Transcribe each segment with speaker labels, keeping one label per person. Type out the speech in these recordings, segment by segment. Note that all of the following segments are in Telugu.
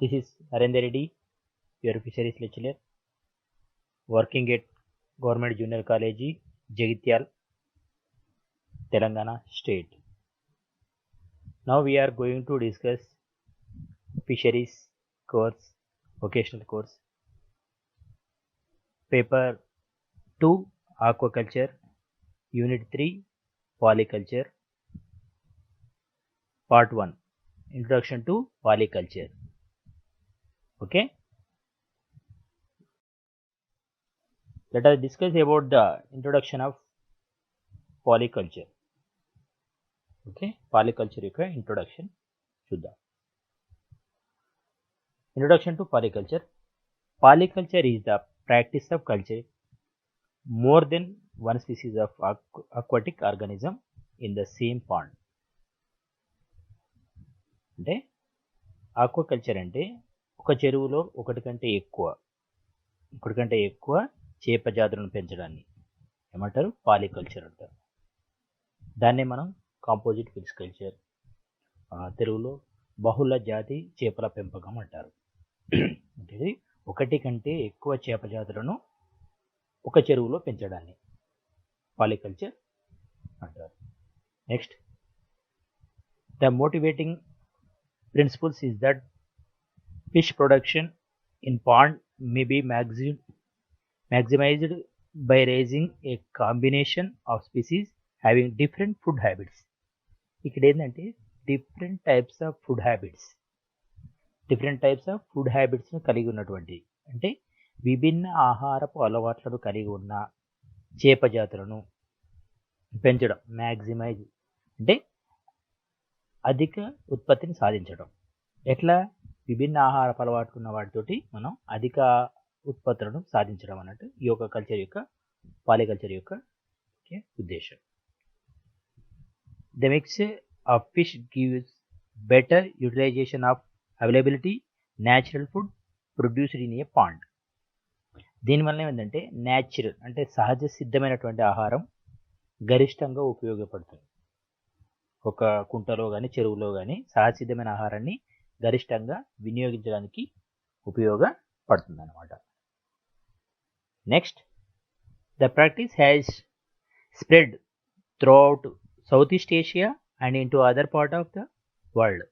Speaker 1: This is Narendra Reddy, your fisheries lecturer, working at Government Junior College, Jagityal, Telangana State. Now we are going to discuss fisheries course, vocational course, paper 2, aquaculture, unit 3, polyculture, part 1, introduction to polyculture. Okay, let us discuss about the introduction of polyculture. Okay, polyculture యొక్క introduction చూద్దాం. Introduction to polyculture. Polyculture is the practice of culture more than one species of aquatic organism in the same pond. అంటే ఆక్వాకల్చర్ అంటే ఒక చెరువులో ఒకటి కంటే ఎక్కువ చేప జాతులను పెంచడాన్ని ఏమంటారు? పాలికల్చర్ అంటారు. దాన్నే మనం కాంపోజిట్ ఫిష్ కల్చర్, తెలుగులో బహుళ జాతి చేపల పెంపకం అంటారు. అంటే ఒకటి కంటే ఎక్కువ చేప జాతులను ఒక చెరువులో పెంచడాన్ని పాలికల్చర్ అంటారు. Next, the motivating principles is that fish production in pond may be maximized by raising a combination of species having different food habits. ఇక్కడ ఏంటంటే డిఫరెంట్ టైప్స్ ఆఫ్ ఫుడ్ హ్యాబిట్స్ను కలిగి ఉన్నటువంటి, అంటే విభిన్న ఆహారపు అలవాట్లను కలిగి ఉన్న చేప జాతులను పెంచడం. మ్యాక్సిమైజ్ అంటే అధిక ఉత్పత్తిని సాధించడం. ఎట్లా? విభిన్న ఆహారపు అలవాట్లు ఉన్న వాటితోటి మనం అధిక ఉత్పత్తులను సాధించడం అన్నట్టు ఈ యొక్క కల్చర్ యొక్క పాలికల్చర్ యొక్క ఉద్దేశం. The mixture of fish gives better utilization of availability natural food produced in a pond. దీనివల్ల ఏంటంటే న్యాచురల్ అంటే సహజ సిద్ధమైనటువంటి ఆహారం గరిష్టంగా ఉపయోగపడుతుంది. ఒక కుంటలో కానీ చెరువులో కానీ సహజసిద్ధమైన ఆహారాన్ని గరిష్టంగా వినియోగించడానికి ఉపయోగపడుతుంది అన్నమాట. Next, the practice has spread throughout south east Asia and into other part of the world.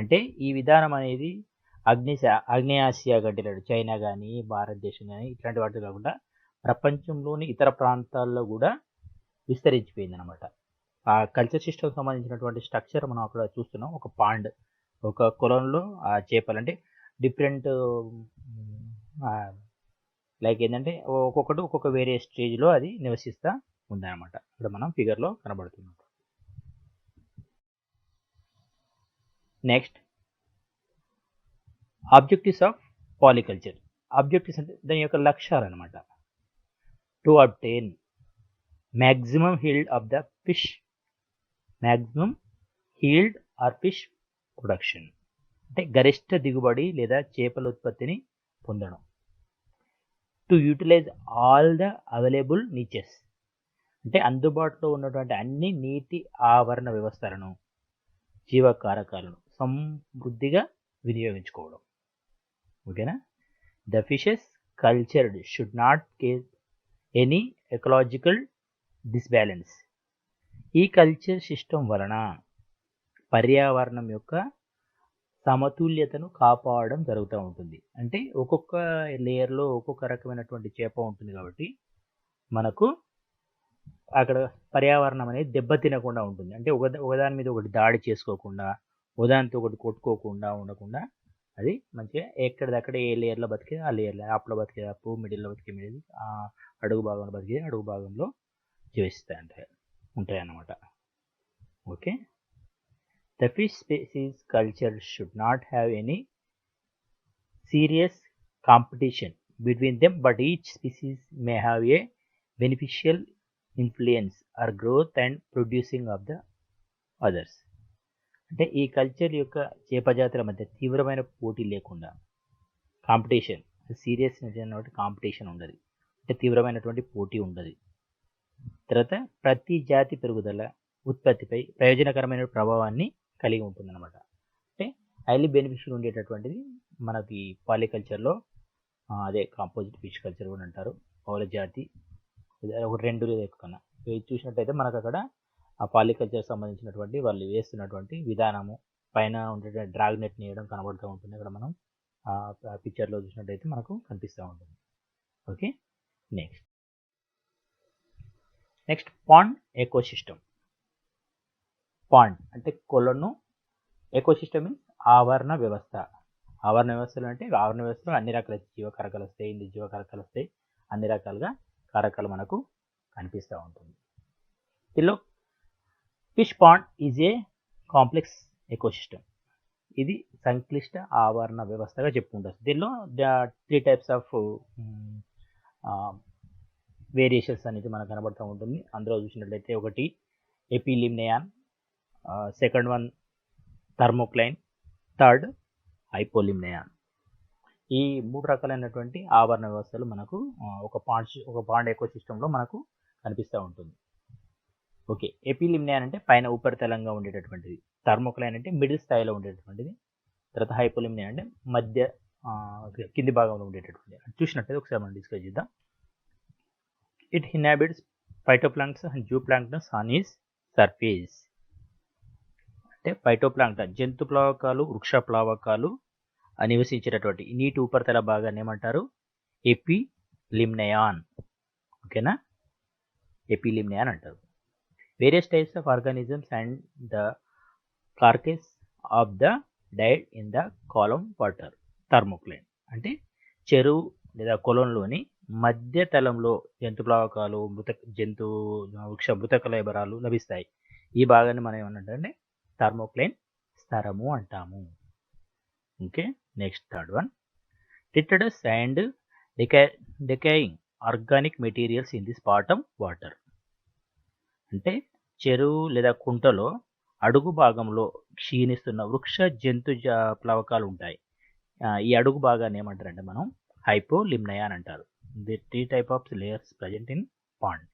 Speaker 1: అంటే ఈ విధానం అనేది ఆగ్నేయాసియా గడ్డలాడు, చైనా కానీ భారతదేశం కానీ ఇట్లాంటి వాటి కాకుండా ప్రపంచంలోని ఇతర ప్రాంతాల్లో కూడా విస్తరించిపోయింది అనమాట. ఆ కల్చర్ సిస్టమ్ సంబంధించినటువంటి స్ట్రక్చర్ మనం అక్కడ చూస్తున్నాం. ఒక పాండ్, ఒక కొలంలో ఆ చేపలు అంటే డిఫరెంట్ లైక్ ఏంటంటే ఒక్కొక్కటి ఒక్కొక్క వేరే స్టేజ్లో అది నివసిస్తూ ఉందన్నమాట. ఇక్కడ మనం ఫిగర్లో కనబడుతున్నాం. Next, objectives of polyculture. Objectives అంటే దాని యొక్క లక్ష్యాలు అనమాట. To obtain maximum yield of the fish, maximum yield or fish production అంటే గరిష్ట దిగుబడి లేదా చేపల ఉత్పత్తిని పొందడం. To utilise all the available niches అంటే అందుబాటులో ఉన్నటువంటి అన్ని నీటి ఆవరణ వ్యవస్థలను, జీవకారకాలను సమృద్ధిగా వినియోగించుకోవడం. ఓకేనా? The fishes cultured should not case any ecological disbalance. ఈ కల్చర్ సిస్టమ్ వలన పర్యావరణం యొక్క సమతుల్యతను కాపాడడం జరుగుతూ ఉంటుంది. అంటే ఒక్కొక్క లేయర్లో ఒక్కొక్క రకమైనటువంటి చేప ఉంటుంది కాబట్టి మనకు అక్కడ పర్యావరణం అనేది దెబ్బతినకుండా ఉంటుంది. అంటే ఒకదాని మీద ఒకటి దాడి చేసుకోకుండా, ఒకదానితో ఒకటి కొట్టుకోకుండా ఉండకుండా అది మంచిగా ఎక్కడిదక్కడ ఏ లేయర్లో బతికేది ఆ లేయర్లో, అప్పులో బతికేది అప్పు, మిడిల్లో బతికే మిడిల్, అడుగు భాగంలో బతికేది అడుగు భాగంలో జీవిస్తాయి ఉంటాయి అన్నమాట. Okay, the fish species culture should not have any serious competition between them, but each species may have a beneficial influence or growth and producing of the others. అంటే ఈ కల్చర్ యొక్క చేపజాతుల మధ్య తీవ్రమైన పోటీ లేకుండా, కాంపిటీషన్ సీరియస్ కాంపిటీషన్ ఉండదు, అంటే తీవ్రమైనటువంటి పోటీ ఉండదు. తర్వాత ప్రతి జాతి పెరుగుదల ఉత్పత్తిపై ప్రయోజనకరమైన ప్రభావాన్ని కలిగి ఉంటుందన్నమాట. అంటే హైలీ బెనిఫిషియల్ ఉండేటటువంటిది మనకి పాలికల్చర్లో అదే కాంపోజిట్ ఫిష్ కల్చర్ కూడా అంటారు. పౌల జాతి ఒక 2 లేదా ఎక్కువ కన్నా ఇది చూసినట్టయితే మనకు అక్కడ ఆ పాలికల్చర్ సంబంధించినటువంటి వాళ్ళు వేస్తున్నటువంటి విధానము పైన ఉండే డ్రాగ్ నెట్ వేయడం కనబడుతూ ఉంటుంది. అక్కడ మనం ఆ పిక్చర్లో చూసినట్టయితే మనకు కనిపిస్తూ ఉంటుంది. Okay, next pond ecosystem. Pond అంటే కొలను, ఎకోసిస్టమ్ మీన్స్ ఆవరణ వ్యవస్థ. ఆవరణ వ్యవస్థలు అంటే ఆవరణ వ్యవస్థలో అన్ని రకాల జీవకారకాలు వస్తాయి, జీవకారకాలు వస్తాయి, అన్ని రకాలుగా కారకాలు మనకు కనిపిస్తూ ఉంటుంది. దీనిలో fish pond is a complex ecosystem. ఇది సంక్లిష్ట ఆవరణ వ్యవస్థగా చెప్పుకుంటారు. దీనిలో 3 types ఆఫ్ వేరియేషన్స్ అనేది మనకు కనబడుతూ ఉంటుంది. అందులో చూసినట్లయితే ఒకటి ఎపిలిమ్నియాన్, సెకండ్ వన్ థర్మోక్లైన్, థర్డ్ హైపోలిమ్నియాన్. ఈ 3 రకాలైనటువంటి ఆవరణ వ్యవస్థలు మనకు ఒక పాండ్ ఎకోసిస్టంలో మనకు కనిపిస్తూ ఉంటుంది. ఓకే, ఎపిలిమ్నియాన్ అంటే పైన ఉపరితలంగా ఉండేటటువంటిది, థర్మోక్లైన్ అంటే మిడిల్ స్థాయిలో ఉండేటటువంటిది, తర్వాత హైపోలిమ్నియాన్ అంటే మధ్య కింది భాగంలో ఉండేటటువంటిది. చూసినట్టయితే ఒకసారి మనం డిస్కస్ చేద్దాం. It inhabits phytoplanktons and zooplanktons on its surface. అంటే ఫైటోప్లాంక్టన్ జంతు ప్లావకాలు, వృక్ష ప్లావకాలు నివసించేటటువంటి నీటి ఉపరితల భాగాన్ని ఏమంటారు? ఎపిలిమ్నియాన్. ఓకేనా, ఎపిలిమ్నియాన్ అంటారు. Various types of organisms and the carcass of the died in the column water. Thermocline అంటే చెరువు లేదా కొలంలోని మధ్య తలంలో జంతు ప్లావకాలు, వృక్ష మృత కళేబరాలు లభిస్తాయి. ఈ భాగాన్ని మనం ఏమన్నంటే థర్మోక్లైన్ స్థరము అంటాము. Okay, next third one detritus and decaying organic materials in this bottom water. అంటే చెరువు లేదా కుంటలో అడుగు భాగంలో క్షీణిస్తున్న వృక్ష జంతు ప్లవకాలు ఉంటాయి. ఈ అడుగు భాగాన్ని ఏమంటారంటే మనం హైపోలిమ్నియాన్ అంటారు. The 3 types of layers present in pond.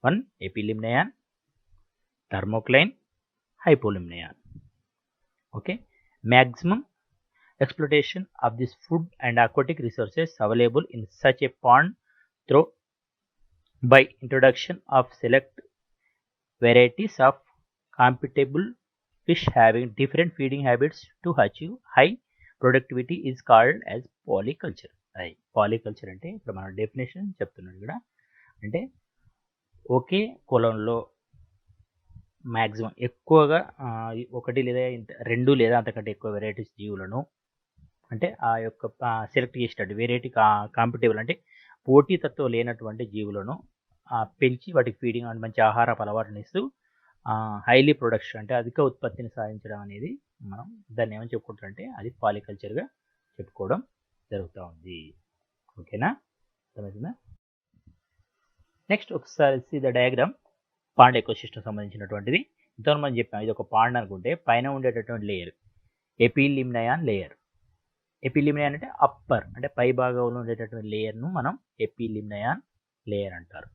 Speaker 1: 1 epilimnion, thermocline, hypolimnion. Okay, maximum exploitation of this food and aquatic resources available in such a pond through by introduction of select varieties of compatible fish having different feeding habits to achieve high productivity is called as polyculture. Polyculture అంటే ఇప్పుడు మన డెఫినేషన్ చెప్తున్నాడు ఇక్కడ. అంటే ఒకే కొలంలో మ్యాక్సిమం ఎక్కువగా 1 లేదా 2 లేదా అంతకంటే ఎక్కువ వెరైటీస్ జీవులను అంటే ఆ యొక్క సెలెక్ట్ చేసేటట్టు వెరైటీ కాంపిటేబుల్ అంటే పోటీతత్వం లేనటువంటి జీవులను పెంచి వాటికి ఫీడింగ్ అండ్ మంచి ఆహారపు అలవాటుని ఇస్తూ హైలీ ప్రొడక్షన్ అంటే అధిక ఉత్పత్తిని సాధించడం అనేది మనం దాన్ని ఏమని చెప్పుకుంటారంటే అది పాలికల్చర్గా చెప్పుకోవడం జరుగుతూ ఉంది. ఓకేనా, అర్థమవుతుందా? నెక్స్ట్ ఒకసారి see the diagram. Pond ecosystem సంబంధించినటువంటిది ఇంతలో మనం చెప్పాం. ఇది ఒక పాండ్ అనుకుంటే పైన ఉండేటటువంటి లేయర్ ఎపిలిమ్నియాన్ లేయర్. ఎపిలిమ్నియాన్ అంటే అప్పర్ అంటే పై భాగంలో ఉండేటటువంటి లేయర్ను మనం ఎపిలిమ్నియాన్ లేయర్ అంటారు.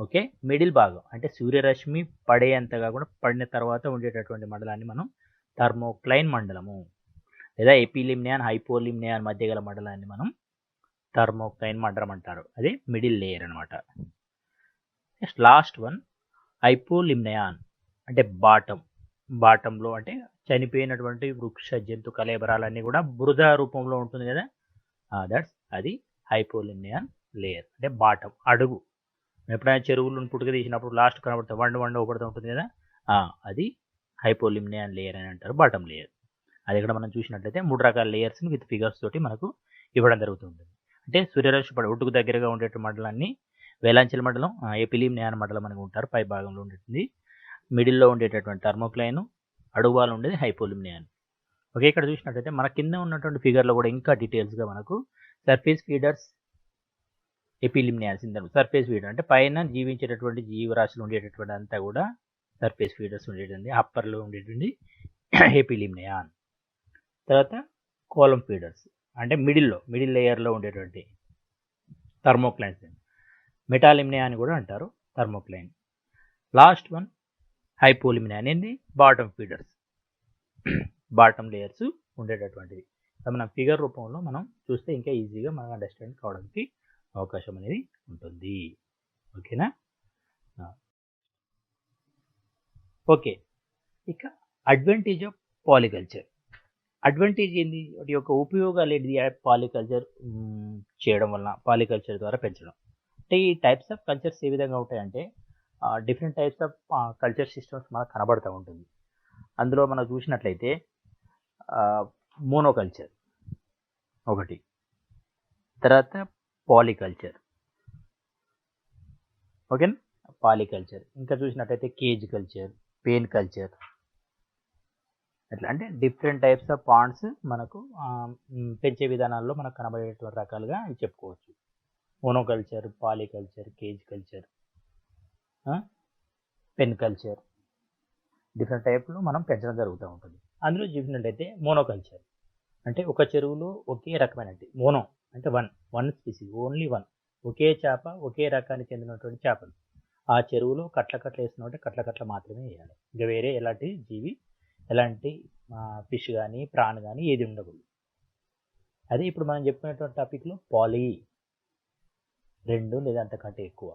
Speaker 1: ఓకే, మిడిల్ భాగం అంటే సూర్యరశ్మి పడేంతగా కూడా పడిన తర్వాత ఉండేటటువంటి మండలాన్ని మనం థర్మోక్లైన్ మండలము లేదా ఎపిలిమ్నియాన్ హైపోలిమ్నియాన్ మధ్య గల మండలాన్ని మనం థర్మోక్లైన్ మండలం అంటారు. అది మిడిల్ లేయర్ అనమాట. నెక్స్ట్ లాస్ట్ వన్ హైపోలిమ్నియాన్ అంటే బాటంలో అంటే చనిపోయినటువంటి వృక్ష జంతు కళేబరాలన్నీ కూడా బురద రూపంలో ఉంటుంది కదా, అది హైపోలిమ్నియాన్ లేయర్ అంటే బాటం అడుగు. ఎప్పుడైనా చెరువులను పుట్టుక తీసినప్పుడు లాస్ట్ కనబడుతుంది వండ ఊపడుతూ ఉంటుంది కదా, అది హైపోలిమ్నియాన్ లేయర్ అని అంటారు, బాటం లేయర్. అది ఇక్కడ మనం చూసినట్లయితే 3 రకాల లేయర్స్ని విత్ ఫిగర్స్ తోటి మనకు ఇవ్వడం జరుగుతుంది. అంటే సూర్యరశ్మి పడి ఒడ్డుకు దగ్గరగా ఉండేటువంటి మండలాన్ని వేలాంచెల మండలం, ఎపిలిమ్నియాన్ మండలం అని ఉంటారు, పై భాగంలో ఉండేటుంది. మిడిల్లో ఉండేటటువంటి థర్మోక్లైన్, అడుగువాలు ఉండేది హైపోలిమ్నియాన్. ఓకే, ఇక్కడ చూసినట్లయితే మన కింద ఉన్నటువంటి ఫిగర్లో కూడా ఇంకా డీటెయిల్స్గా మనకు సర్ఫేస్ ఫీడర్స్ ఎపిలిమ్నియాన్స్ సర్ఫేస్ ఫీడర్ అంటే పైన జీవించేటటువంటి జీవరాశులు ఉండేటటువంటి అంతా కూడా సర్ఫేస్ ఫీడర్స్ ఉండేటువంటి అప్పర్లో ఉండేటువంటి ఎపిలిమ్నియాన్. తర్వాత కోలం ఫీడర్స్ అంటే మిడిల్ లేయర్లో ఉండేటువంటి థర్మోక్లైన్స్, మెటాలిమ్నియా అని కూడా అంటారు థర్మోక్లైన్. లాస్ట్ వన్ హైపోలిమ్నియా అనేది బాటమ్ ఫీడర్స్. బాటమ్ లేయర్స్ ఉండేటటువంటిది. మనం ఫిగర్ రూపంలో మనం చూస్తే ఇంకా ఈజీగా మనం అండర్స్టాండ్ కావడానికి అవకాశం అనేది ఉంటుంది. ఓకేనా? ఓకే, ఇక అడ్వాంటేజ్ ఆఫ్ పాలికల్చర్. అడ్వాంటేజ్ ఏంది, వాటి యొక్క ఉపయోగాలు ఏంటి పాలికల్చర్ చేయడం వలన, పాలికల్చర్ ద్వారా పెంచడం అంటే ఈ టైప్స్ ఆఫ్ కల్చర్స్ ఏ విధంగా ఉంటాయంటే different types of culture systems మనకు కనబడుతూ ఉంటుంది. అందులో మనం చూసినట్లయితే మోనోకల్చర్ ఒకటి, తర్వాత పాలికల్చర్. ఓకేనా? పాలికల్చర్. ఇంకా చూసినట్లయితే కేజ్ కల్చర్, పెయిన్ కల్చర్, అట్లా అంటే డిఫరెంట్ టైప్స్ ఆఫ్ పాండ్స్ మనకు పెంచే విధానాల్లో మనకు కనబడేటువంటి రకాలుగా ఇవి చెప్పుకోవచ్చు. Monoculture, polyculture, cage culture, pen culture, different టైప్లో మనం పెంచడం జరుగుతూ ఉంటుంది. అందులో చూసినట్లయితే మోనోకల్చర్ అంటే ఒక చెరువులో ఒకే రకమైన, మోనో అంటే వన్ స్పీసీస్, ఓన్లీ వన్, ఒకే చేప, ఒకే రకానికి చెందినటువంటి చేపలు ఆ చెరువులో కట్ల వేస్తున్నామంటే కట్ల మాత్రమే వేయాలి. ఇంకా వేరే ఎలాంటి జీవి, ఎలాంటి ఫిష్ కానీ ప్రాన్ కానీ ఏది ఉండకూడదు. అదే ఇప్పుడు మనం చెప్పుకునేటువంటి టాపిక్లో పాలీ, 2 లేదా అంతకంటే ఎక్కువ,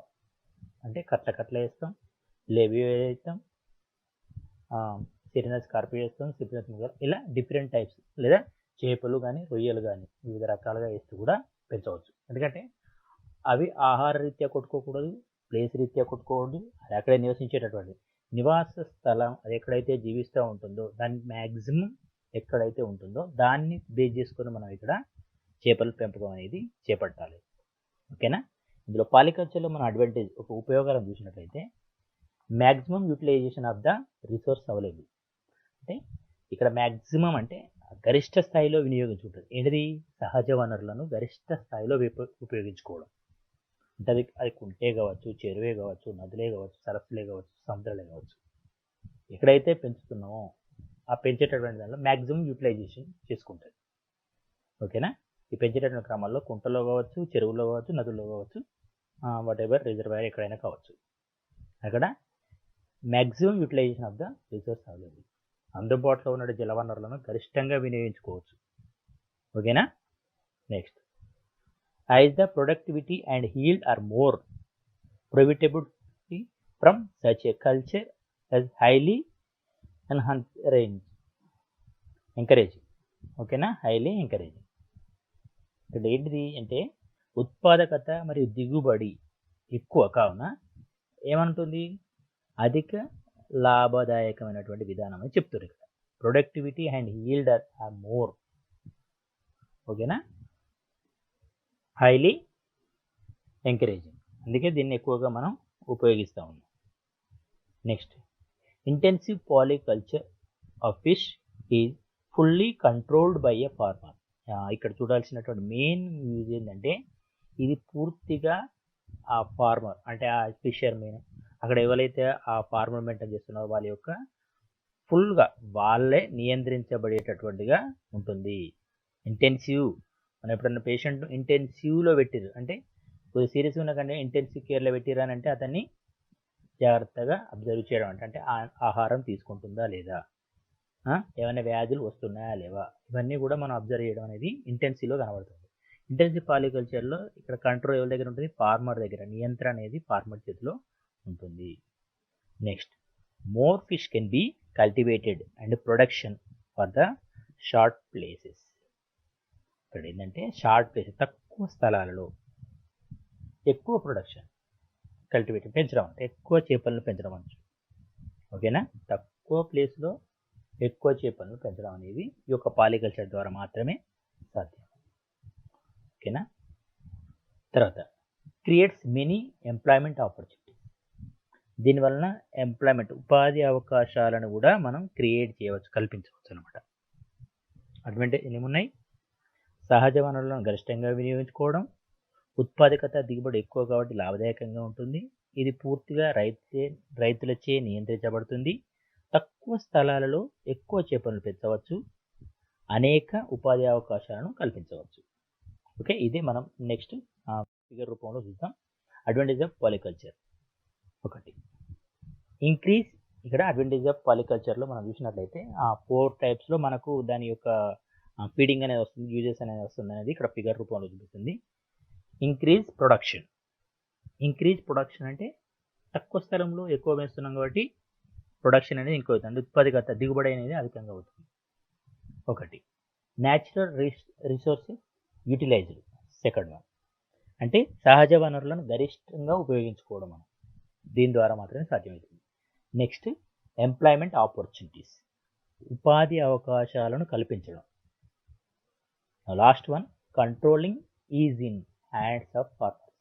Speaker 1: అంటే కట్ల వేస్తాం, లేవియో వేస్తాం, సిరినస్ కార్పి వేస్తాం, సిరినస్ ముగర్, ఇలా డిఫరెంట్ టైప్స్, లేదా చేపలు కానీ రొయ్యలు కానీ వివిధ రకాలుగా వేస్తూ కూడా పెంచవచ్చు. ఎందుకంటే అవి ఆహార రీత్యా కొట్టుకోకూడదు, ప్లేస్ రీత్యా కొట్టుకోకూడదు, అది అక్కడే నివసించేటటువంటి నివాస స్థలం, అది ఎక్కడైతే జీవిస్తూ ఉంటుందో దాని మ్యాక్సిమం ఎక్కడైతే ఉంటుందో దాన్ని బేస్ చేసుకొని మనం ఇక్కడ చేపల పెంపకం అనేది చేపట్టాలి. ఓకేనా? ఇందులో పాలికల్చర్లో మన అడ్వాంటేజ్, ఒక ఉపయోగాలను చూసినట్లయితే maximum utilization of the resource available. అంటే ఇక్కడ మ్యాక్సిమం అంటే గరిష్ట స్థాయిలో వినియోగించుకుంటుంది. ఏంటిది? సహజ వనరులను గరిష్ట స్థాయిలో ఉపయోగించుకోవడం. అంటే అది కుంటే కావచ్చు, చెరువే కావచ్చు, నదులే కావచ్చు, సరస్సులే కావచ్చు, సముద్రాలే కావచ్చు, ఎక్కడైతే పెంచుతున్నామో ఆ పెంచేటటువంటి దానిలో మ్యాక్సిమం యూటిలైజేషన్ చేసుకుంటుంది. ఓకేనా? ఈ పెంచేటటువంటి క్రమాల్లో కుంటలో కావచ్చు, చెరువులో కావచ్చు, నదుల్లో కావచ్చు, వాట్ ఎవర్ రిజర్వాయర్ ఎక్కడైనా కావచ్చు, అక్కడ maximum utilization of the resource available, అందుబాటులో ఉన్న జలవనరులను గరిష్టంగా వినియోగించుకోవచ్చు. ఓకేనా? Next, as the productivity and yield are more profitable from such a culture as highly encouraging. ఓకేనా? Highly encouraging. ఇక్కడ ఏంటిది అంటే ఉత్పాదకత మరియు దిగుబడి ఎక్కువ కావున ఏమంటుంది, అధిక లాభదాయకమైనటువంటి విధానం అని చెప్తున్నారు ఇక్కడ. Productivity and yield are more. ఓకేనా? హైలీ ఎంకరేజింగ్, అందుకే దీన్ని ఎక్కువగా మనం ఉపయోగిస్తూ ఉన్నాం. Next, intensive polyculture of fish is fully controlled by a farmer. ఇక్కడ చూడాల్సినటువంటి మెయిన్ యూజ్ ఏంటంటే ఇది పూర్తిగా ఆ ఫార్మర్ అంటే ఆ ఫిషర్ మెయిన్, అక్కడ ఎవరైతే ఆ ఫార్మర్ మెయింటైన్ చేస్తున్నారో వాళ్ళ యొక్క ఫుల్గా వాళ్ళే నియంత్రించబడేటటువంటిగా ఉంటుంది. ఇంటెన్సివ్, మనం ఎప్పుడన్నా పేషెంట్ ఇంటెన్సివ్లో పెట్టిరు అంటే కొద్దిగా సీరియస్గా ఉన్నకంటే ఇంటెన్సివ్ కేర్లో పెట్టిరు అని అంటే అతన్ని జాగ్రత్తగా అబ్జర్వ్ చేయడం అంటే ఆహారం తీసుకుంటుందా లేదా, ఏమైనా వ్యాధులు వస్తున్నాయా లేవా, ఇవన్నీ కూడా మనం అబ్జర్వ్ చేయడం అనేది ఇంటెన్సివ్లో కనబడుతుంది. ఇంటెన్సివ్ పాలికల్చర్లో ఇక్కడ కంట్రోల్ ఎవరి దగ్గర ఉంటుంది, ఫార్మర్ దగ్గర, నియంత్రణ అనేది ఫార్మర్ చేతిలో ఉంటుంది. Next, more fish can be cultivated and production for the short places. ఇక్కడ ఏంటంటే షార్ట్ ప్లేసెస్, తక్కువ స్థలాలలో ఎక్కువ ప్రొడక్షన్, కల్టివేట్ పెంచడం అంటే ఎక్కువ చేపలను పెంచడం అనొచ్చు. ఓకేనా? తక్కువ ప్లేస్లో ఎక్కువ చేపలను పెంచడం అనేది ఈ యొక్క పాలికల్చర్ ద్వారా మాత్రమే సాధ్యం. ఓకేనా? తర్వాత, క్రియేట్స్ మెనీ ఎంప్లాయ్మెంట్ ఆపర్చునిటీస్. దీనివలన ఎంప్లాయ్మెంట్, ఉపాధి అవకాశాలను కూడా మనం క్రియేట్ చేయవచ్చు, కల్పించవచ్చు అనమాట. అడ్వాంటేజ్ ఏమున్నాయి? సహజ వనరులను గరిష్టంగా వినియోగించుకోవడం, ఉత్పాదకత దిగుబడి ఎక్కువ కాబట్టి లాభదాయకంగా ఉంటుంది, ఇది పూర్తిగా రైతులచే నియంత్రించబడుతుంది, తక్కువ స్థలాలలో ఎక్కువ చేపలను పెంచవచ్చు, అనేక ఉపాధి అవకాశాలను కల్పించవచ్చు. ఓకే, ఇదే మనం నెక్స్ట్ ఫిగర్ రూపంలో చూద్దాం. Advantage of polyculture. ఒకటి, ఇంక్రీజ్ ఇక్కడ అడ్వాంటేజ్ ఆఫ్ పాలికల్చర్లో మనం చూసినట్లయితే ఆ 4 టైప్స్లో మనకు దాని యొక్క ఫీడింగ్ అనేది వస్తుంది, యూజెస్ అనేది వస్తుంది అనేది ఇక్కడ ఫిగర్ రూపంలో చూపిస్తుంది. Increase production. ఇంక్రీజ్ ప్రొడక్షన్ అంటే తక్కువ స్థలంలో ఎక్కువ పెంచుతున్నాం కాబట్టి ప్రొడక్షన్ అనేది ఎక్కువ అవుతుంది, ఉత్పాదకత దిగుబడి అనేది అధికంగా అవుతుంది. ఒకటి. Natural resources utilized. Second one అంటే సహజ వనరులను గరిష్టంగా ఉపయోగించుకోవడం మనం దీని ద్వారా మాత్రమే సాధ్యమవుతుంది. నెక్స్ట్ ఎంప్లాయ్మెంట్ ఆపర్చునిటీస్, ఉపాధి అవకాశాలను కల్పించడం. Last one controlling is in hands of farmers,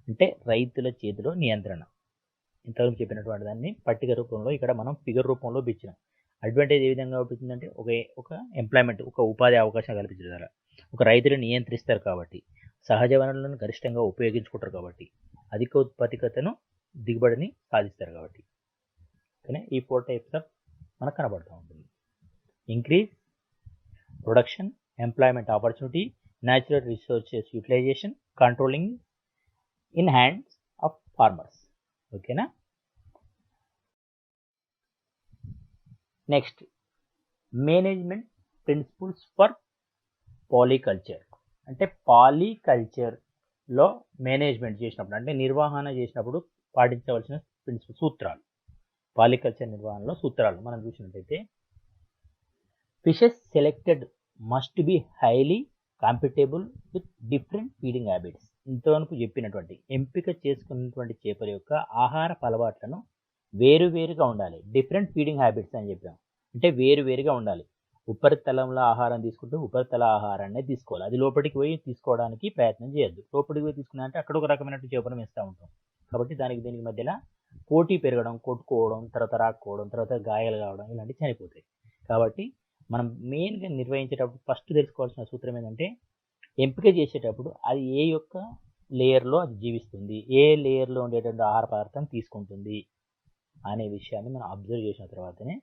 Speaker 1: అంటే రైతుల చేతిలో నియంత్రణ. ఇంతవరకు చెప్పినటువంటి దాన్ని పట్టిక రూపంలో ఇక్కడ మనం ఫిగర్ రూపంలో ఇచ్చినాం. అడ్వాంటేజ్ ఏ విధంగా అవుతుందంటే ఒక ఎంప్లాయ్మెంట్, ఒక ఉపాధి అవకాశం కల్పించడం ద్వారా ఒక రైతులు నియంత్రిస్తారు కాబట్టి, సహజ వనరులను గరిష్టంగా ఉపయోగించుకుంటారు కాబట్టి, అధిక ఉత్పాదకతను దిగుబడిని సాధిస్తారు కాబట్టి. కానీ ఈ 4 టైప్స్ ఆఫ్ మనకు కనబడుతూ ఉంటుంది. Increase production, employment opportunity, natural resources utilization, controlling in hands of farmers. ఓకేనా. Next management principles for polyculture. అంటే పాలికల్చర్లో మేనేజ్మెంట్ చేసినప్పుడు అంటే నిర్వహణ చేసినప్పుడు పాటించవలసిన ప్రిన్సిపల్ సూత్రాలు. పాలికల్చర్ నిర్వహణలో సూత్రాలు మనం చూసినట్లయితే fishes selected must be highly compatible with different feeding habits. ఇంతవరకు చెప్పినటువంటి ఎంపిక చేసుకున్నటువంటి చేపల యొక్క ఆహార అలవాట్లను వేరువేరుగా ఉండాలి. డిఫరెంట్ ఫీడింగ్ హ్యాబిట్స్ అని చెప్పాం, అంటే వేరువేరుగా ఉండాలి. ఉపరితలంలో ఆహారం తీసుకుంటూ ఉపరితల ఆహారాన్ని తీసుకోవాలి, అది లోపలికి పోయి తీసుకోవడానికి ప్రయత్నం చేయొద్దు. లోపలికి పోయి తీసుకున్నారంటే అక్కడ ఒక రకమైన చేపను వేస్తూ ఉంటాం కాబట్టి దీనికి మధ్యలో పోటీ పెరగడం, కొట్టుకోవడం, తర్వాత రాకపోవడం, తర్వాత గాయాలు కావడం ఇలాంటివి చనిపోతాయి. కాబట్టి మనం మెయిన్గా నిర్వహించేటప్పుడు ఫస్ట్ తెలుసుకోవాల్సిన సూత్రం ఏంటంటే ఎంపిక చేసేటప్పుడు అది ఏ యొక్క లేయర్లో అది జీవిస్తుంది, ఏ లేయర్లో ఉండేటువంటి ఆహార పదార్థం తీసుకుంటుంది అనే విషయాన్ని మనం అబ్జర్వ్ చేసిన తర్వాతనే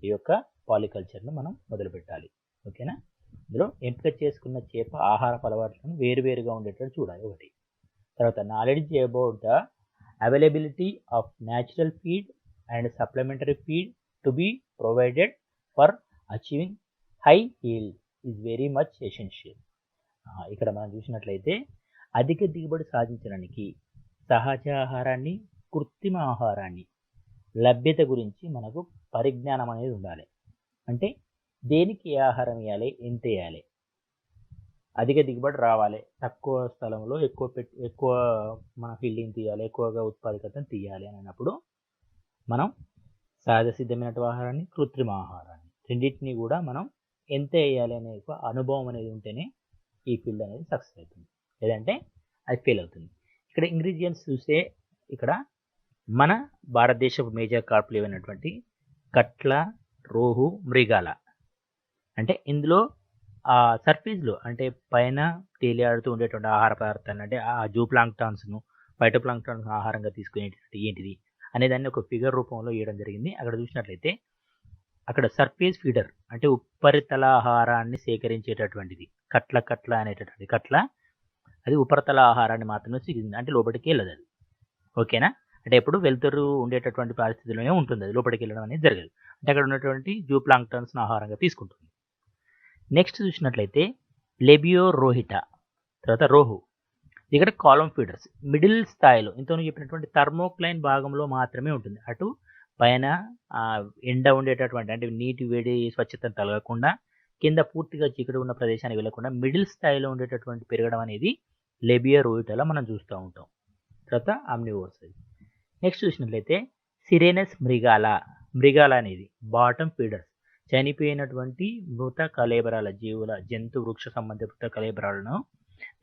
Speaker 1: ఈ యొక్క పాలికల్చర్ను మనం మొదలుపెట్టాలి. ఓకేనా. ఇందులో ఎంపిక చేసుకున్న చేప ఆహార అలవాట్లను వేరువేరుగా ఉండేటట్టు చూడాలి ఒకటి. తర్వాత knowledge about the availability of natural feed and supplementary feed to be provided for achieving high yield is very much essential. ఇక్కడ మనం చూసినట్లయితే అధిక దిగుబడి సాధించడానికి సహజ ఆహారాన్ని, కృత్రిమ ఆహారాన్ని లభ్యత గురించి మనకు పరిజ్ఞానం అనేది ఉండాలి. అంటే దేనికి ఏ ఆహారం వేయాలి, ఎంత వేయాలి, అధిక దిగుబడి రావాలి, తక్కువ స్థలంలో ఎక్కువ మన ఫీల్డింగ్ తీయాలి, ఎక్కువగా ఉత్పాదకతను తీయాలి అని అన్నప్పుడు మనం సహజ సిద్ధమైన ఆహారాన్ని, కృత్రిమ ఆహారాన్ని రెండింటినీ కూడా మనం ఎంత వేయాలి అనే అనుభవం అనేది ఉంటేనే ఈ ఫీల్డ్ అనేది సక్సెస్ అవుతుంది, లేదంటే అది ఫెయిల్ అవుతుంది. ఇక్కడ ఇంగ్రీడియంట్స్ చూస్తే ఇక్కడ మన భారతదేశపు మేజర్ కార్పులు ఏమైనటువంటి కట్ల, రోహు, మృగాల. అంటే ఇందులో సర్ఫేస్లో అంటే పైన తేలియాడుతూ ఉండేటువంటి ఆహార పదార్థాలు అంటే ఆ జూప్లాంక్టాన్స్ను, ఫైటోప్లాంక్టాన్స్ ఆహారంగా తీసుకునేటువంటి ఏంటిది అనేదాన్ని ఒక ఫిగర్ రూపంలో ఇవ్వడం జరిగింది. అక్కడ చూసినట్లయితే అక్కడ సర్ఫేస్ ఫీడర్ అంటే ఉపరితల ఆహారాన్ని సేకరించేటటువంటిది కట్ల అనేటటువంటి కట్ల, అది ఉపరితల ఆహారాన్ని మాత్రమే సేకరించింది, అంటే లోపలికి వెళ్ళదు అది. ఓకేనా. అంటే ఎప్పుడు వెలుతురు ఉండేటటువంటి పరిస్థితుల్లోనే ఉంటుంది, అది లోపలికి వెళ్ళడం అనేది జరగదు. అంటే అక్కడ ఉన్నటువంటి జూప్లాంక్టాన్స్ ఆహారంగా తీసుకుంటుంది. నెక్స్ట్ చూసినట్లయితే లెబియో రోహిట, తర్వాత రోహు, ఇక్కడ కాలమ్ ఫీడర్స్ మిడిల్ స్థాయిలో ఇంతకు చెప్పినటువంటి థర్మోక్లైన్ భాగంలో మాత్రమే ఉంటుంది. అటు పైన ఎండ ఉండేటటువంటి అంటే నీటి వేడి స్వచ్ఛతను తలగకుండా కింద పూర్తిగా చీకటి ఉన్న ప్రదేశానికి వెళ్ళకుండా మిడిల్ స్థాయిలో ఉండేటటువంటి పెరగడం అనేది లెబియో రోహిటలో మనం చూస్తూ ఉంటాం. తర్వాత ఆమ్నివోర్స్. నెక్స్ట్ చూసినట్లయితే సిరేనస్ మృగాల అనేది బాటమ్ ఫీడర్స్, చనిపోయినటువంటి మృత కళేబరాల జంతు వృక్ష సంబంధిత కళేబరాలను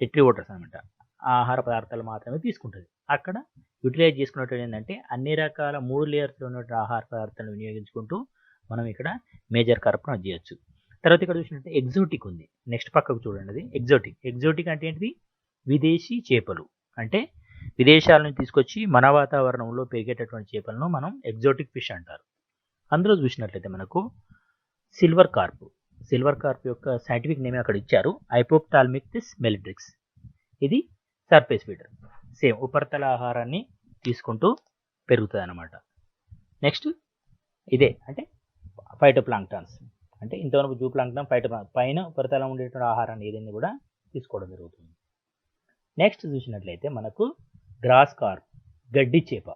Speaker 1: రిట్రీవర్స్ అనమాట ఆహార పదార్థాలు మాత్రమే తీసుకుంటుంది. అక్కడ యూటిలైజ్ చేసుకున్నట్టు ఏంటంటే అన్ని రకాల 3 లేయర్స్లో ఉన్నటువంటి ఆహార పదార్థాలను వినియోగించుకుంటూ మనం ఇక్కడ మేజర్ కార్ప్ను చేయొచ్చు. తర్వాత ఇక్కడ చూసినట్టు ఎగ్జోటిక్ ఉంది. నెక్స్ట్ పక్కకు చూడండి, అది ఎగ్జోటిక్ అంటే ఏంటిది, విదేశీ చేపలు. అంటే విదేశాల నుంచి తీసుకొచ్చి మన వాతావరణంలో పెరిగేటటువంటి చేపలను మనం ఎగ్జోటిక్ ఫిష్ అంటారు. అందులో చూసినట్లయితే మనకు సిల్వర్ కార్ప్ యొక్క సైంటిఫిక్ నేమ్ అక్కడ ఇచ్చారు, హైపోప్టాల్మిక్టిస్ మెలిట్రిక్స్. ఇది సర్ఫేస్ ఫీడర్, సేమ్ ఉపరితల ఆహారాన్ని తీసుకుంటూ పెరుగుతుంది అన్నమాట. నెక్స్ట్ ఇదే అంటే ఫైటోప్లాంక్టన్స్. అంటే ఇంతవరకు జూప్లాంక్టన్ పైన ఉపరితలం ఉండేటువంటి ఆహారాన్ని ఏదైనా కూడా తీసుకోవడం జరుగుతుంది. నెక్స్ట్ చూసినట్లయితే మనకు గ్రాస్ కార్ప్, గడ్డి చేప.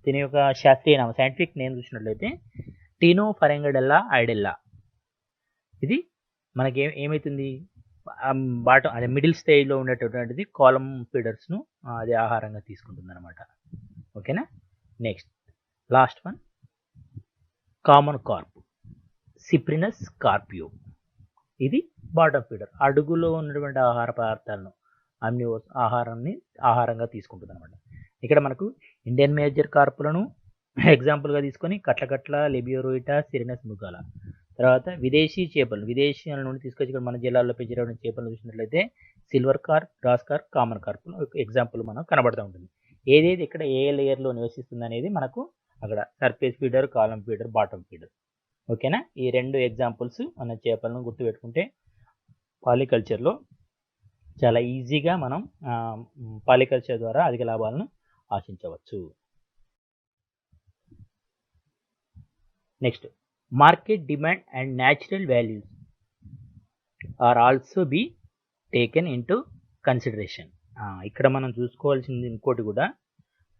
Speaker 1: దీని యొక్క శాస్త్రీయ నామం, సైంటిఫిక్ నేమ్ చూసినట్లయితే టీనోఫరెంగడెల్లా ఐడెల్లా. ఇది మనకి ఏమవుతుంది, బాటం అదే మిడిల్ స్టేజ్లో ఉండేటటువంటిది కాలం ఫీడర్స్ను అది ఆహారంగా తీసుకుంటుంది అనమాట. ఓకేనా. Next last one common carp, Cyprinus carpio. ఇది బాటమ్ ఫీడర్, అడుగులో ఉన్నటువంటి ఆహార పదార్థాలను అమ్నివోస్ ఆహారంగా తీసుకుంటుంది అనమాట. ఇక్కడ మనకు ఇండియన్ మేజర్ కార్పులను ఎగ్జాంపుల్గా తీసుకొని కట్ల, లెబియోరోయిటా, సిరినస్ మృగాల. తర్వాత విదేశీ చేపలు, విదేశీయాల నుండి తీసుకొచ్చి ఇక్కడ మన జిల్లాలో పెంచేటువంటి చేపలను చూసినట్లయితే silver carp, grass carp, common carp example మనకు కనబడుతూ ఉంటుంది. ఏదేది ఇక్కడ ఏ లేయర్లో నివసిస్తుంది అనేది మనకు అక్కడ సర్ఫేస్ ఫీడర్, కాలం ఫీడర్, బాటమ్ ఫీడర్. ఓకేనా. ఈ రెండు ఎగ్జాంపుల్స్ మన చేపలను గుర్తుపెట్టుకుంటే పాలికల్చర్లో చాలా ఈజీగా మనం పాలికల్చర్ ద్వారా అధిక లాభాలను ఆశించవచ్చు. Next market demand and natural values are also be taken into consideration. ఇక్కడ మనం చూసుకోవాల్సింది ఇంకోటి కూడా,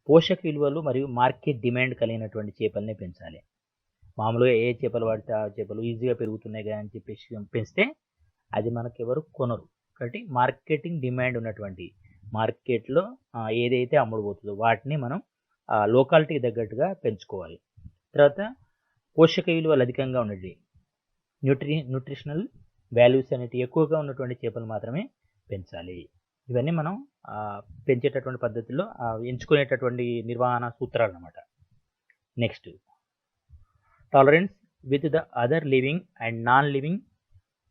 Speaker 1: పోషక విలువలు మరియు మార్కెట్ డిమాండ్ కలిగినటువంటి చేపలనే పెంచాలి. మామూలుగా ఏ చేపలు వాడితే ఆ చేపలు ఈజీగా పెరుగుతున్నాయి కదా అని చెప్పేసి పెంచితే అది మనకు ఎవరు కొనరు. కాబట్టి మార్కెటింగ్ డిమాండ్ ఉన్నటువంటి మార్కెట్లో ఏదైతే అమ్ముడుపోతుందో వాటిని మనం లోకాలిటీకి తగ్గట్టుగా పెంచుకోవాలి. తర్వాత పోషక విలువలు అధికంగా ఉండేవి, న్యూట్రిషనల్ వాల్యూస్ అనేవి ఎక్కువగా ఉన్నటువంటి చేపలు మాత్రమే పెంచాలి. ఇవన్నీ మనం పెంచేటటువంటి పద్ధతుల్లో ఎంచుకునేటటువంటి నిర్వహణ సూత్రాలు అన్నమాట. Next tolerance with the other living and non living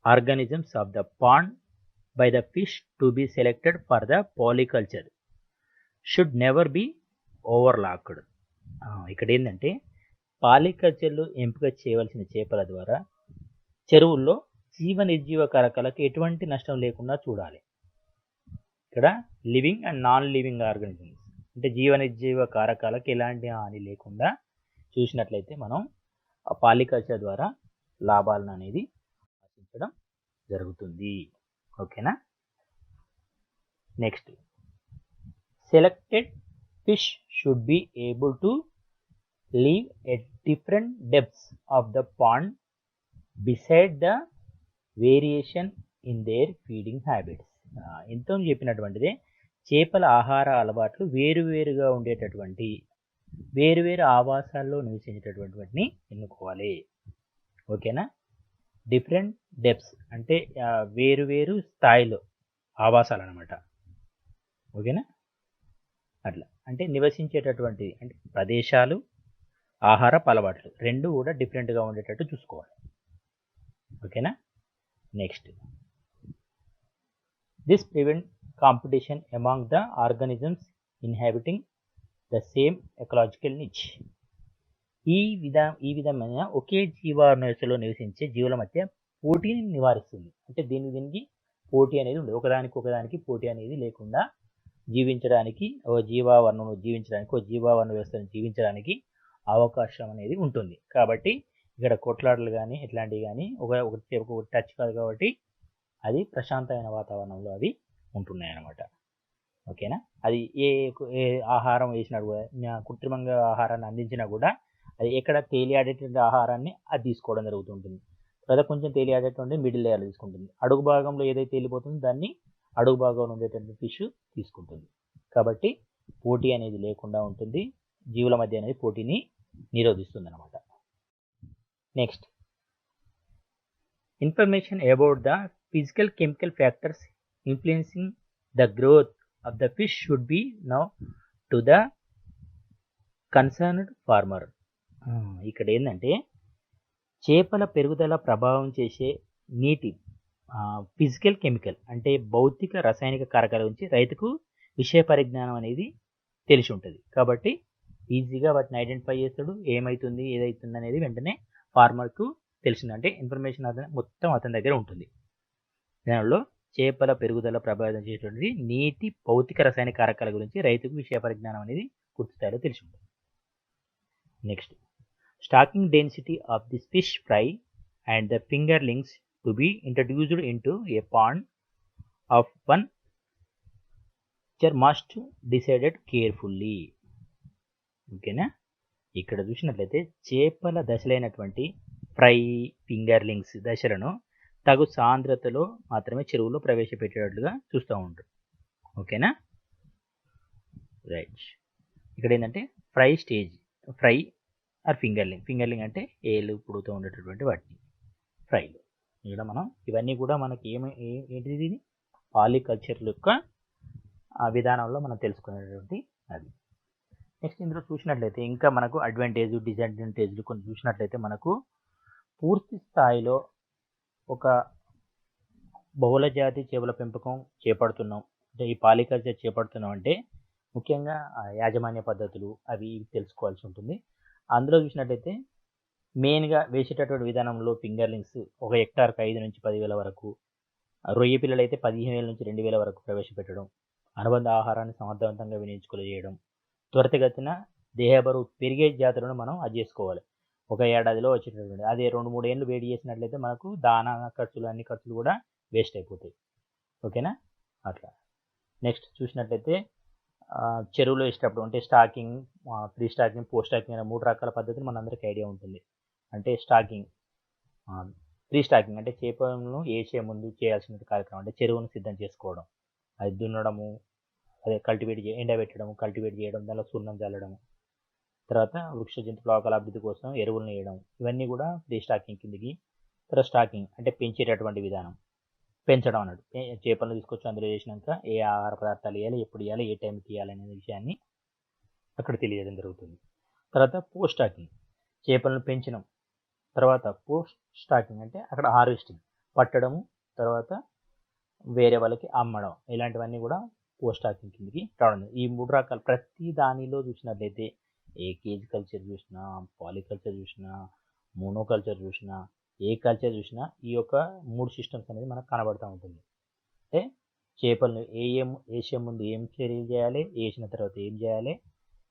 Speaker 1: organisms of the pond by the fish to be selected for the polyculture should never be overlooked. ఇక్కడ ఏంటంటే పాలికల్చర్లో ఎంపిక చేయవలసిన చేపల ద్వారా చెరువుల్లో జీవ నిర్జీవ కారకాలకు ఎటువంటి నష్టం లేకుండా చూడాలి. ఇక్కడ living and non living organisms అంటే జీవ నిర్జీవ కారకాలకు ఎలాంటి హాని లేకుండా చూసినట్లయితే మనం ఆ పాలికల్చర్ ద్వారా లాభాలను అనేది ఆశించడం జరుగుతుంది. ఓకేనా. Next selected fish should be able to live at different depths of the pond beside the variation in their feeding habits. ఎంతో చెప్పినటువంటిదే, చేపల ఆహార అలవాట్లు వేరువేరుగా ఉండేటటువంటి వేరువేరు ఆవాసాల్లో నివసించేటటువంటి వాటిని ఎన్నుకోవాలి. ఓకేనా. డిఫరెంట్ డెప్స్ అంటే వేరువేరు స్థాయిలో ఆవాసాలు అనమాట. ఓకేనా. అట్లా అంటే నివసించేటటువంటి అంటే ప్రదేశాలు, ఆహారపు అలవాట్లు రెండు కూడా డిఫరెంట్గా ఉండేటట్టు చూసుకోవాలి. ఓకేనా. Next this prevent competition among the organisms inhabiting the same ecological niche. ఈ విధమైన ఒకే జీవావరణలో నివసించే జీవుల మధ్య పోటీని నివారిస్తుంది. అంటే దీనికి పోటీ అనేది ఉండదు, ఒకదానికి పోటీ అనేది లేకుండా జీవించడానికి, ఒక జీవావరణను జీవించడానికి, ఒక జీవావరణ వ్యవస్థను జీవించడానికి అవకాశం అనేది ఉంటుంది. కాబట్టి ఇక్కడ కొట్లాటలు కానీ ఇట్లాంటివి కానీ ఒక టచ్ కాదు కాబట్టి అది ప్రశాంతమైన వాతావరణంలో అవి ఉంటున్నాయి అన్నమాట. ఓకేనా. అది ఏ ఆహారం వేసినా కూడా, కృత్రిమంగా ఆహారాన్ని అందించినా కూడా అది ఎక్కడ తేలియాడేటువంటి ఆహారాన్ని అది తీసుకోవడం జరుగుతుంటుంది. తర్వాత కొంచెం తేలియాడేటువంటి మిడిల్ లేయర్ తీసుకుంటుంది. అడుగు భాగంలో ఏదైతే తేలిపోతుందో దాన్ని అడుగు భాగంలో ఉండేటువంటి ఫిష్ తీసుకుంటుంది. కాబట్టి పోటీ అనేది లేకుండా ఉంటుంది, జీవుల మధ్య అనేది పోటీని నిరోధిస్తుంది అనమాట. Next information about the physical chemical factors influencing the growth of the fish should be known to the concerned farmer. ఇక్కడ ఏంటంటే చేపల పెరుగుదల ప్రభావం చేసే నీటి ఫిజికల్ కెమికల్ అంటే భౌతిక రసాయనిక కారకాల గురించి రైతుకు విషయ పరిజ్ఞానం అనేది తెలిసి ఉంటుంది. కాబట్టి ఈజీగా వాటిని ఐడెంటిఫై చేస్తాడు, ఏమవుతుంది ఏదవుతుంది అనేది వెంటనే ఫార్మర్కు తెలిసింది. అంటే ఇన్ఫర్మేషన్ మొత్తం అతని దగ్గర ఉంటుంది. దానిలో చేపల పెరుగుదల ప్రభావితం చేసేటువంటి నీటి భౌతిక రసాయనిక కారకాల గురించి రైతుకు విషయ పరిజ్ఞానం అనేది పూర్తి స్థాయిలో తెలిసి ఉంటుంది. Next Stocking density of this fish fry and the fingerlings to be introduced into a pond of one must decided carefully. ఓకేనా, ఇక్కడ చూసినట్లయితే చేపల దశలైనటువంటి ఫ్రై, ఫింగర్లింగ్స్ దశలను తగు సాంద్రతలో మాత్రమే చెరువులో ప్రవేశపెట్టేటట్లుగా చూస్తూ ఉంటారు. ఓకేనా, రైట్. ఇక్కడ ఏంటంటే fry stage, fry or fingerling అంటే ఏలు పుడుతూ ఉండేటటువంటి వాటిని ఫ్రైలు. ఇక్కడ మనం ఇవన్నీ కూడా మనకి ఏంటిది, ఇది పాలికల్చర్ యొక్క విధానంలో మనం తెలుసుకునేటువంటి అది. నెక్స్ట్ ఇందులో చూసినట్లయితే ఇంకా మనకు అడ్వాంటేజ్, డిసడ్వాంటేజ్లు కొన్ని చూసినట్లయితే మనకు పూర్తి స్థాయిలో ఒక బహుళ జాతి చేపల పెంపకం చేపడుతున్నాం అంటే ఈ పాలికల్చర్ చేపడుతున్నాం అంటే ముఖ్యంగా యాజమాన్య పద్ధతులు అవి తెలుసుకోవాల్సి ఉంటుంది. అందులో చూసినట్లయితే మెయిన్గా వేసేటటువంటి విధానంలో ఫింగర్లింగ్స్ ఒక హెక్టార్కి 5 నుంచి 10,000 వరకు, రొయ్య పిల్లలు అయితే 15,000 నుంచి 2,000 వరకు ప్రవేశపెట్టడం, అనుబంధ ఆహారాన్ని సమర్థవంతంగా వినియోగించుకోలేయడం, త్వరితగతిన దేహ బరువు పెరిగే జాతులను మనం అది చేసుకోవాలి. ఒక ఏడాదిలో వచ్చేటటువంటి అదే 2-3 ఏళ్ళు వేడి చేసినట్లయితే మనకు దానా ఖర్చులు అన్ని ఖర్చులు కూడా వేస్ట్ అయిపోతాయి. ఓకేనా, అట్లా. నెక్స్ట్ చూసినట్లయితే చెరువులో వేసేటప్పుడు అంటే stocking, pre stocking, post stocking అనే 3 రకాల పద్ధతులు మనందరికీ ఐడియా ఉంటుంది. అంటే స్టాకింగ్, ప్రీ స్టాకింగ్ అంటే చేపలను వేసే ముందు చేయాల్సిన కార్యక్రమం అంటే చెరువును సిద్ధం చేసుకోవడం, అది దున్నడము, అదే కల్టివేట్ ఎండబెట్టడం, కల్టివేట్ చేయడం, దానిలో సున్నం చల్లడం, తర్వాత వృక్ష జంతువుల అభివృద్ధి కోసం ఎరువులను వేయడం, ఇవన్నీ కూడా ప్రీ స్టాకింగ్ కిందికి. తర్వాత స్టాకింగ్ అంటే పెంచేటటువంటి విధానం, పెంచడం అన్నట్టు. చేపలను తీసుకొచ్చి అందులో వేసినాక ఏ ఆహార పదార్థాలు వేయాలి, ఎప్పుడు వేయాలి, ఏ టైంకి వేయాలి అనే విషయాన్ని అక్కడ తెలియజేయడం జరుగుతుంది. తర్వాత పోస్ట్ స్టాకింగ్, చేపలను పెంచడం. తర్వాత పోస్ట్ స్టాకింగ్ అంటే అక్కడ హార్వెస్టింగ్, పట్టడము, తర్వాత వేరే వాళ్ళకి అమ్మడం, ఇలాంటివన్నీ కూడా పోస్ట్ స్టాకింగ్ కిందకి రావడం. ఈ 3 రకాలు ప్రతి దానిలో చూసినట్లయితే ఏ కేజ్ కల్చర్ చూసినా, పాలికల్చర్ చూసినా, మోనోకల్చర్ చూసినా, ఏ కల్చర్ చూసినా ఈ యొక్క 3 సిస్టమ్స్ అనేది మనకు కనబడుతూ ఉంటుంది. అంటే చేపలను వేసే ముందు ఏం చర్యలు చేయాలి, వేసిన తర్వాత ఏం చేయాలి,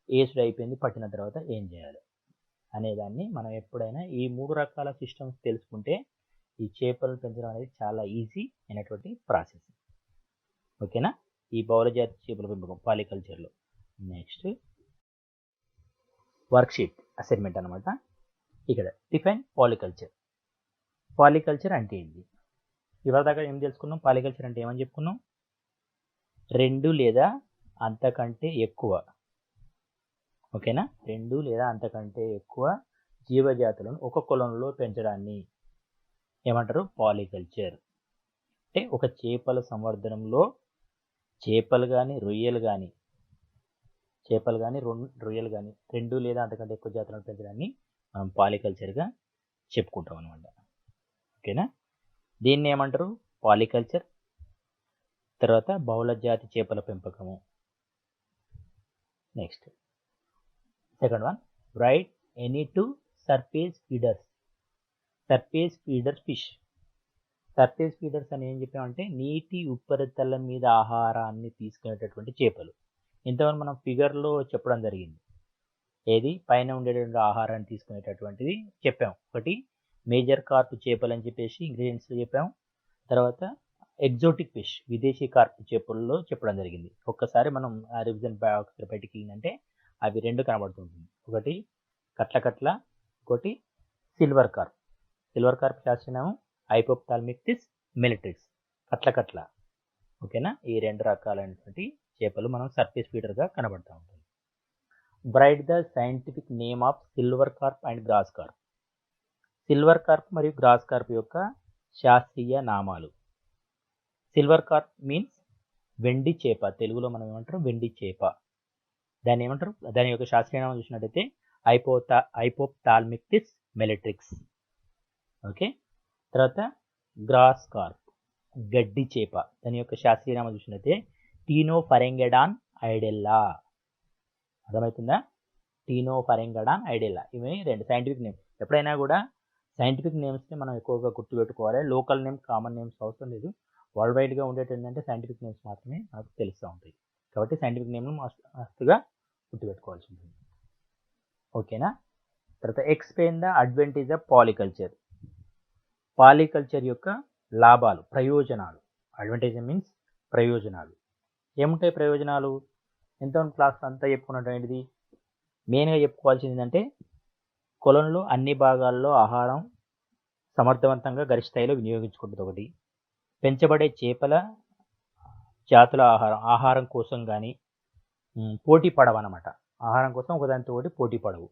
Speaker 1: వేసుడు అయిపోయింది పట్టిన తర్వాత ఏం చేయాలి అనేదాన్ని మనం ఎప్పుడైనా ఈ 3 రకాల సిస్టమ్స్ తెలుసుకుంటే ఈ చేపలను పెంచడం అనేది చాలా ఈజీ అయినటువంటి ప్రాసెస్. ఓకేనా, ఈ బహుళజాతి చేపల పెంపకం పాలికల్చర్లో. నెక్స్ట్ వర్క్షీట్ అసైన్మెంట్ అనమాట. ఇక్కడ డిఫైన్ పాలికల్చర్. పాలికల్చర్ అంటే ఏంటి? ఇవాళ దాకా ఏం తెలుసుకున్నాం? పాలికల్చర్ అంటే ఏమని చెప్పుకున్నాం? 2 లేదా అంతకంటే ఎక్కువ, ఓకేనా, 2 లేదా అంతకంటే ఎక్కువ జీవజాతులను ఒక కొలంలో పెంచడాన్ని ఏమంటారు? పాలికల్చర్. అంటే ఒక చేపల సంవర్ధనంలో చేపలు కానీ రొయ్యలు కానీ 2 లేదా అంతకంటే ఎక్కువ జాతులను పెంచడాన్ని మనం పాలికల్చర్గా చెప్పుకుంటాం అనమాట. ఓకేనా, దీన్ని ఏమంటారు? పాలికల్చర్. తర్వాత బహుళ జాతి చేపల పెంపకము. Next second one, right any 2 surface feeders. Surface feeder fish. Surface feeders అని ఏం చెప్పామంటే నీటి ఉపరితలం మీద ఆహారాన్ని తీసుకునేటటువంటి చేపలు. ఇంతవరకు మనం ఫిగర్లో చెప్పడం జరిగింది. ఏది పైన ఉండేటువంటి ఆహారాన్ని తీసుకునేటటువంటిది చెప్పాం. ఒకటి మేజర్ కార్ప్ చేపలు అని చెప్పేసి ఇంగ్రీడియంట్స్లో చెప్పాం. తర్వాత ఎగ్జోటిక్ ఫిష్, విదేశీ కార్ప్ చేపల్లో చెప్పడం జరిగింది. ఒక్కసారి మనం ఆ రివిజన్ బయటికి వెళ్ళిందంటే అవి 2 కనబడుతుంటుంది. ఒకటి కట్ల, ఒకటి సిల్వర్ కార్ప్. సిల్వర్ కార్ప్ శాస్త్రనామం హైపోప్థాల్మిక్టిస్ మెలిట్రిక్స్, కట్ల. ఓకేనా, ఈ 2 రకాలైనటువంటి చేపలు మనం సర్ఫేస్ ఫీడర్గా కనబడుతూ ఉంటుంది. Write the scientific name of silver carp and grass carp. Silver carp మరియు గ్రాస్ కార్ప్ యొక్క శాస్త్రీయ నామాలు. సిల్వర్ కార్ప్ మీన్స్ వెండి చేప. తెలుగులో మనం ఏమంటారు? వెండి చేప. దాన్ని ఏమంటారు? దాని యొక్క శాస్త్రీయ నామం చూసినట్టయితే హైపోప్థాల్మిక్టిస్ మెలిట్రిక్స్. ఓకే, తర్వాత గ్రాస్ కార్ప్ గడ్డి చేప. దాని యొక్క శాస్త్రీయ నామం చూసినట్టయితే టీనోఫరెంగెడాన్ ఐడెల్లా. అర్థమవుతుందా? టీనోఫరెంగెడాన్ ఐడెల్లా. ఇవి 2 సైంటిఫిక్ నేమ్. ఎప్పుడైనా కూడా సైంటిఫిక్ నేమ్స్ని మనం ఎక్కువగా గుర్తుపెట్టుకోవాలి. లోకల్ నేమ్, కామన్ నేమ్స్ అవసరం లేదు. వరల్డ్ వైడ్గా ఉండేది ఏంటంటే సైంటిఫిక్ నేమ్స్ మాత్రమే మనకు తెలుస్తూ ఉంటాయి. కాబట్టి సైంటిఫిక్ నేమ్ను మస్తుగా గుర్తుపెట్టుకోవాల్సి ఉంటుంది. ఓకేనా, తర్వాత explain the advantage of polyculture. Polyculture యొక్క లాభాలు, ప్రయోజనాలు. అడ్వాంటేజ్ మీన్స్ ప్రయోజనాలు. ఏముంటాయి ప్రయోజనాలు? ఎంతమంది క్లాస్ అంతా చెప్పుకున్నట్టు ఏంటిది? మెయిన్గా చెప్పుకోవాల్సింది ఏంటంటే కొలంలో అన్ని భాగాల్లో ఆహారం సమర్థవంతంగా గరిష్ట వినియోగించుకుంటుంది ఒకటి. పెంచబడే చేపల జాతుల ఆహారం కోసం కానీ పోటీ పడవన్నమాట. ఆహారం కోసం ఒకదానితో ఒకటి పోటీ పడవు,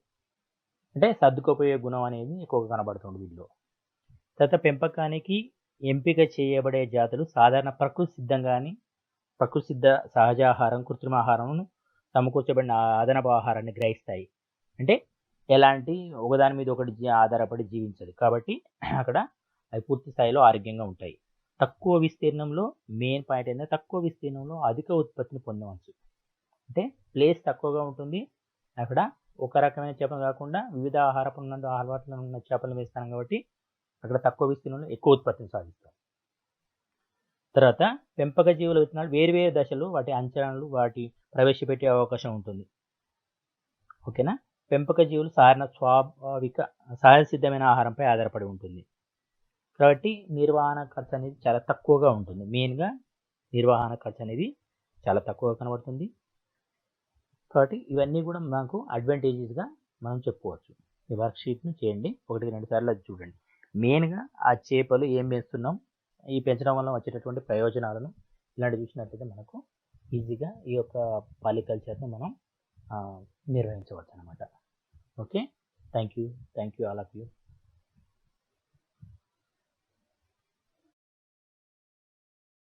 Speaker 1: అంటే సర్దుకుపోయే గుణం అనేది ఎక్కువగా కనబడుతుంది వీటిలో. తర్వాత పెంపకానికి ఎంపిక చేయబడే జాతులు సాధారణ ప్రకృతి సిద్ధ సహజ ఆహారం, కృత్రిమ ఆహారం, సమకూర్చబడిన అదనపు ఆహారాన్ని గ్రహిస్తాయి. అంటే ఎలాంటి ఒకదాని మీద ఒకటి ఆధారపడి జీవించదు కాబట్టి అక్కడ అవి పూర్తి స్థాయిలో ఆరోగ్యంగా ఉంటాయి. తక్కువ విస్తీర్ణంలో మెయిన్ పాయింట్ ఏంటంటే తక్కువ విస్తీర్ణంలో అధిక ఉత్పత్తిని పొందవచ్చు. అంటే ప్లేస్ తక్కువగా ఉంటుంది, అక్కడ ఒక రకమైన చేపలు కాకుండా వివిధ ఆహారపు అలవాట్లు ఉన్న చేపలు వేస్తాం కాబట్టి అక్కడ తక్కువ విస్తీర్ణంలో ఎక్కువ ఉత్పత్తిని సాధిస్తాం. తర్వాత పెంపక జీవుల విత్తనాలు వేరు దశలు వాటి అంచనాలు వాటి ప్రవేశపెట్టే అవకాశం ఉంటుంది. ఓకేనా? పెంపక జీవులు స్వాభావిక సహజ సిద్ధమైన ఆహారంపై ఆధారపడి ఉంటుంది కాబట్టి నిర్వహణ ఖర్చు అనేది చాలా తక్కువగా ఉంటుంది. మెయిన్గా నిర్వహణ ఖర్చు అనేది చాలా తక్కువగా కనబడుతుంది. కాబట్టి ఇవన్నీ కూడా మనకు అడ్వాంటేజెస్గా మనం చెప్పుకోవచ్చు. ఈ వర్క్షీట్ను చేయండి, 1-2 సార్లు అది చూడండి. మెయిన్గా ఆ చేపలు ఏం పెంచుతున్నాం, ఈ పెంచడం వల్ల వచ్చేటటువంటి ప్రయోజనాలను ఇలాంటివి చూసినట్లయితే మనకు ఈజీగా ఈ యొక్క పాలికల్చర్ని మనం నిర్వహించవచ్చు అనమాట. Okay, thank you all of you.